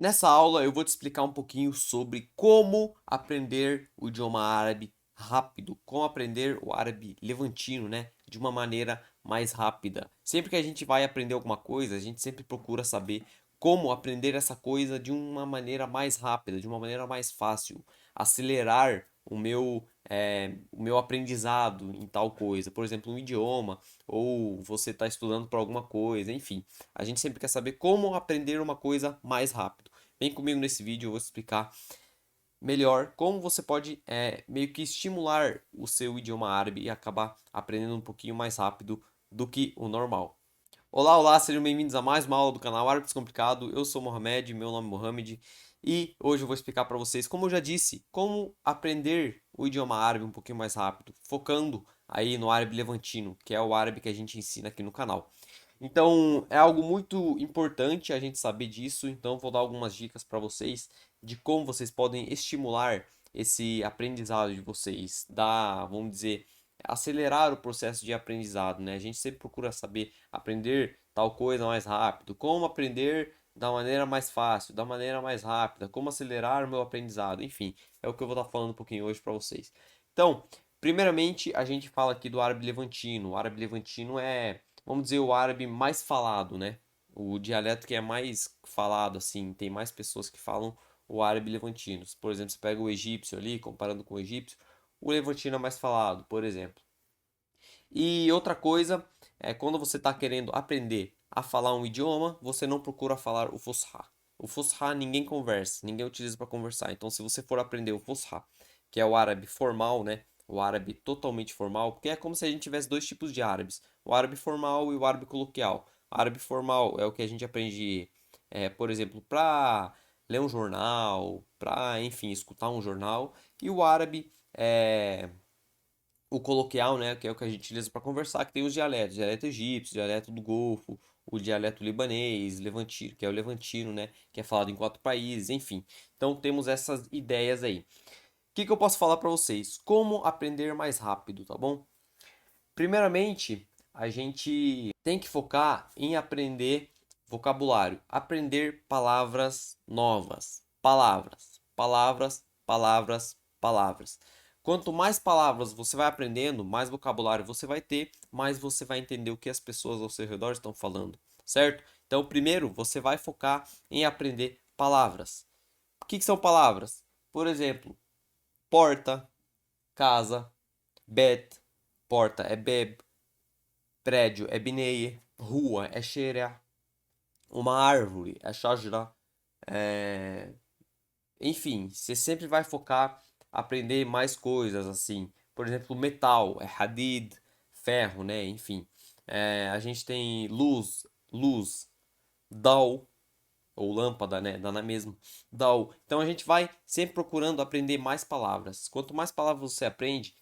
Nessa aula eu vou te explicar um pouquinho sobre como aprender o idioma árabe rápido, como aprender o árabe levantino, né, de uma maneira mais rápida. Sempre que a gente vai aprender alguma coisa, a gente sempre procura saber como aprender essa coisa de uma maneira mais rápida, de uma maneira mais fácil, acelerar o meu aprendizado em tal coisa, por exemplo, um idioma, ou você está estudando para alguma coisa, enfim. A gente sempre quer saber como aprender uma coisa mais rápido. Vem comigo nesse vídeo, eu vou explicar melhor como você pode meio que estimular o seu idioma árabe e acabar aprendendo um pouquinho mais rápido do que o normal. Olá, olá, sejam bem-vindos a mais uma aula do canal Árabe Descomplicado. Eu sou Mohamed, meu nome é Mohamed, e hoje eu vou explicar para vocês, como eu já disse, como aprender o idioma árabe um pouquinho mais rápido, focando aí no árabe levantino, que é o árabe que a gente ensina aqui no canal. Então, é algo muito importante a gente saber disso, então vou dar algumas dicas para vocês de como vocês podem estimular esse aprendizado de vocês, dar, vamos dizer, acelerar o processo de aprendizado, né? A gente sempre procura saber aprender tal coisa mais rápido, como aprender da maneira mais fácil, da maneira mais rápida, como acelerar o meu aprendizado, enfim, é o que eu vou estar falando um pouquinho hoje para vocês. Então, primeiramente, a gente fala aqui do árabe levantino. O árabe levantino é, vamos dizer, o árabe mais falado, né? O dialeto que é mais falado, assim, tem mais pessoas que falam o árabe levantino. Por exemplo, você pega o egípcio ali, comparando com o egípcio, o levantino é mais falado, por exemplo. E outra coisa é quando você está querendo aprender a falar um idioma, você não procura falar o Fusha. O Fusha ninguém conversa, ninguém utiliza para conversar. Então, se você for aprender o Fusha, que é o árabe formal, né? O árabe totalmente formal, porque é como se a gente tivesse dois tipos de árabes: o árabe formal e o árabe coloquial. O árabe formal é o que a gente aprende, por exemplo, para ler um jornal, para, enfim, escutar um jornal. E o árabe o coloquial, né, que é o que a gente utiliza para conversar, que tem os dialetos, dialeto egípcio, dialeto do Golfo, o dialeto libanês, levantino, que é o levantino, né, que é falado em 4 países, enfim. Então temos essas ideias aí. O que eu posso falar para vocês? Como aprender mais rápido, tá bom? Primeiramente, a gente tem que focar em aprender vocabulário, aprender palavras novas, palavras. Quanto mais palavras você vai aprendendo, mais vocabulário você vai ter, mais você vai entender o que as pessoas ao seu redor estão falando, certo? Então, primeiro, você vai focar em aprender palavras. O que são palavras? Por exemplo, porta, casa, bet, porta é beb, prédio é bineie, rua é sheria, uma árvore é shajra, é... enfim, você sempre vai focar aprender mais coisas assim. Por exemplo, metal é hadid, ferro, né? Enfim, a gente tem luz, dal ou lâmpada, né? Dá na mesma. Dal. Então a gente vai sempre procurando aprender mais palavras. Quanto mais palavras você aprende,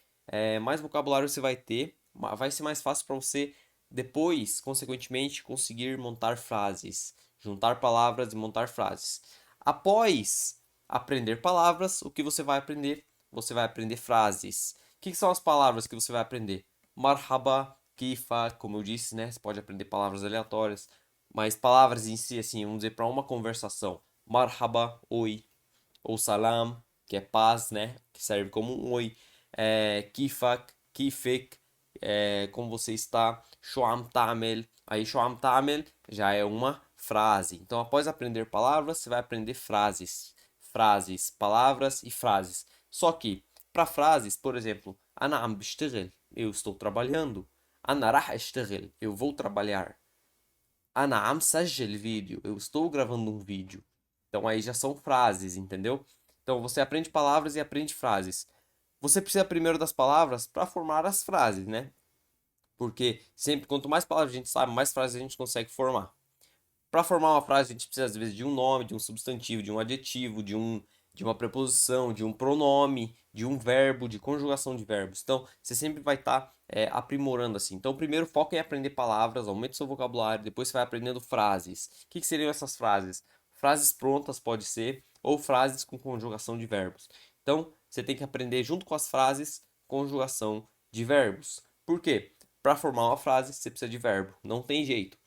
mais vocabulário você vai ter, vai ser mais fácil para você depois, consequentemente, conseguir montar frases, juntar palavras e montar frases. Após aprender palavras, o que você vai aprender? Você vai aprender frases. O que são as palavras que você vai aprender? Marhaba, kifa, como eu disse, né? Você pode aprender palavras aleatórias, mas palavras em si, assim, vamos dizer, para uma conversação. Marhaba, oi, ou salam, que é paz, né? Que serve como um oi. Kifak, kifik, como você está. Shoam tamel. Aí, shoam tamel já é uma frase. Então, após aprender palavras, você vai aprender frases. Frases, palavras e frases. Só que, para frases, por exemplo, Ana am bishtaghel, eu estou trabalhando. Ana rah ashtaghel, eu vou trabalhar. Ana am sajjel vídeo, eu estou gravando um vídeo. Então aí já são frases, entendeu? Então você aprende palavras e aprende frases. Você precisa primeiro das palavras para formar as frases, né? Porque sempre quanto mais palavras a gente sabe, mais frases a gente consegue formar. Para formar uma frase, a gente precisa às vezes de um nome, de um substantivo, de um adjetivo, de uma preposição, de um pronome, de um verbo, de conjugação de verbos. Então, você sempre vai estar aprimorando assim. Então, primeiro foca em aprender palavras, aumente seu vocabulário, depois você vai aprendendo frases. O que seriam essas frases? Frases prontas pode ser, ou frases com conjugação de verbos. Então, você tem que aprender junto com as frases conjugação de verbos. Por quê? Para formar uma frase, você precisa de verbo. Não tem jeito.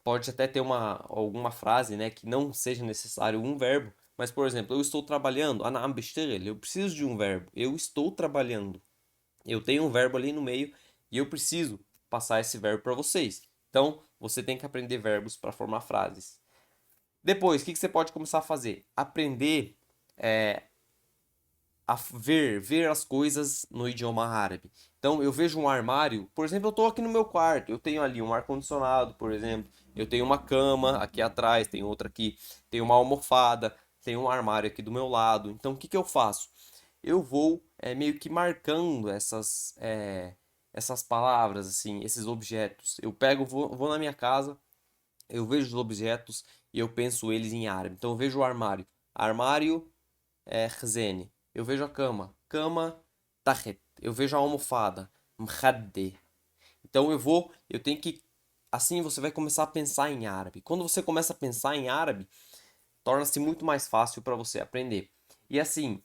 Pode até ter alguma frase, né, que não seja necessário um verbo, mas, por exemplo, eu estou trabalhando, ana am beştagel, eu preciso de um verbo, eu estou trabalhando. Eu tenho um verbo ali no meio e eu preciso passar esse verbo para vocês. Então, você tem que aprender verbos para formar frases. Depois, o que você pode começar a fazer? Aprender a ver as coisas no idioma árabe. Então, eu vejo um armário, por exemplo, eu estou aqui no meu quarto, eu tenho ali um ar-condicionado, por exemplo, eu tenho uma cama aqui atrás, tem outra aqui, tem uma almofada, tem um armário aqui do meu lado. Então, o que que eu faço? Eu vou meio que marcando essas palavras, assim, esses objetos. Eu pego, vou na minha casa, eu vejo os objetos e eu penso eles em árabe. Então, eu vejo o armário. Armário khzene. Eu vejo a cama. Cama, tahet. Eu vejo a almofada. Mkhadde. Então eu tenho que. Assim você vai começar a pensar em árabe. Quando você começa a pensar em árabe, torna-se muito mais fácil para você aprender. E assim,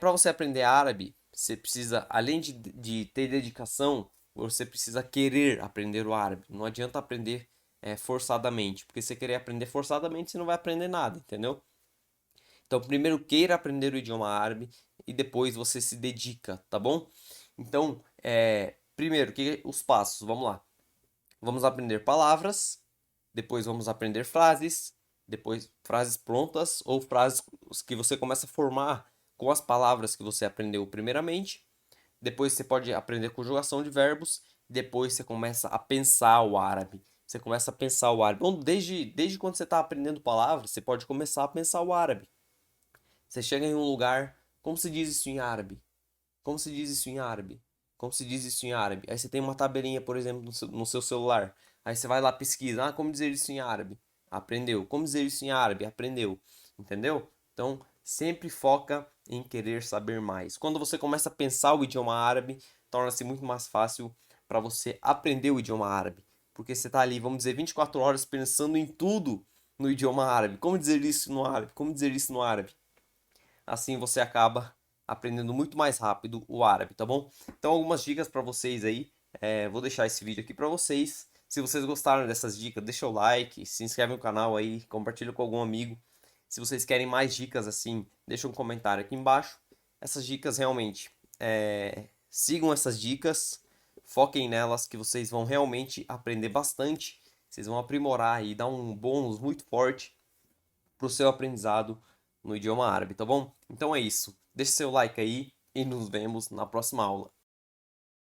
para você aprender árabe, você precisa, além de ter dedicação, você precisa querer aprender o árabe. Não adianta aprender forçadamente, porque se você querer aprender forçadamente, você não vai aprender nada, entendeu? Então, primeiro queira aprender o idioma árabe e depois você se dedica, tá bom? Então, primeiro, os passos? Vamos lá. Vamos aprender palavras, depois vamos aprender frases, depois frases prontas ou frases que você começa a formar com as palavras que você aprendeu primeiramente. Depois você pode aprender conjugação de verbos, depois você começa a pensar o árabe. Você começa a pensar o árabe. Bom, desde quando você está aprendendo palavras, você pode começar a pensar o árabe. Você chega em um lugar, como se diz isso em árabe? Como se diz isso em árabe? Como se diz isso em árabe? Aí você tem uma tabelinha, por exemplo, no seu celular. Aí você vai lá pesquisa, como dizer isso em árabe? Aprendeu. Como dizer isso em árabe? Aprendeu. Entendeu? Então, sempre foca em querer saber mais. Quando você começa a pensar o idioma árabe, torna-se muito mais fácil para você aprender o idioma árabe. Porque você está ali, vamos dizer, 24 horas pensando em tudo no idioma árabe. Como dizer isso no árabe? Como dizer isso no árabe? Assim você acaba aprendendo muito mais rápido o árabe, tá bom? Então, algumas dicas para vocês aí. Vou deixar esse vídeo aqui para vocês. Se vocês gostaram dessas dicas, deixa o like, se inscreve no canal aí, compartilha com algum amigo. Se vocês querem mais dicas assim, deixa um comentário aqui embaixo. Essas dicas realmente, sigam essas dicas, foquem nelas que vocês vão realmente aprender bastante. Vocês vão aprimorar e dar um bônus muito forte para o seu aprendizado no idioma árabe, tá bom? Então é isso. Deixe seu like aí e nos vemos na próxima aula.